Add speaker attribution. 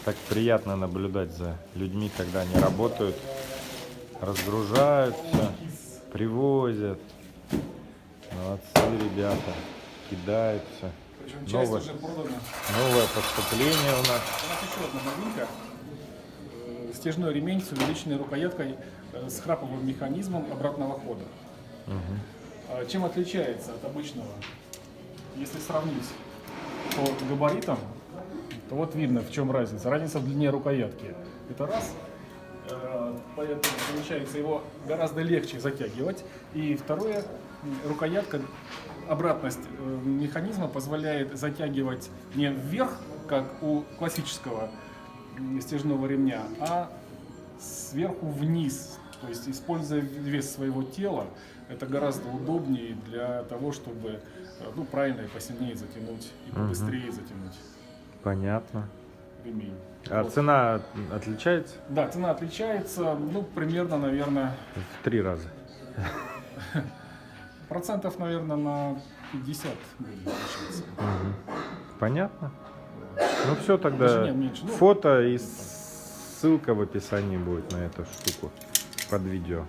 Speaker 1: Так приятно наблюдать за людьми, когда они работают, разгружают все, привозят. Молодцы ребята, кидают все.
Speaker 2: Причем часть уже продана.
Speaker 1: Новое поступление у нас.
Speaker 2: У нас еще одна новинка. Стяжной ремень с увеличенной рукояткой с храповым механизмом обратного хода. Чем отличается от обычного? Если сравнить по габаритам, то вот видно, в чем разница. Разница в длине рукоятки. Это раз. Поэтому получается его гораздо легче затягивать. И второе, рукоятка, обратность механизма позволяет затягивать не вверх, как у классического стяжного ремня, а сверху вниз. То есть, используя вес своего тела, это гораздо удобнее для того, чтобы правильно и посильнее затянуть, и побыстрее затянуть.
Speaker 1: Понятно.
Speaker 2: Ремень.
Speaker 1: А
Speaker 2: Вот.
Speaker 1: цена отличается?
Speaker 2: Да, цена отличается, примерно, наверное,
Speaker 1: В 3 раза.
Speaker 2: процентов, наверное, на 50 будет отличаться.
Speaker 1: Понятно. Ну все,
Speaker 2: Даже
Speaker 1: тогда
Speaker 2: нет, меньше.
Speaker 1: фото и ссылка в описании будет на эту штуку под видео.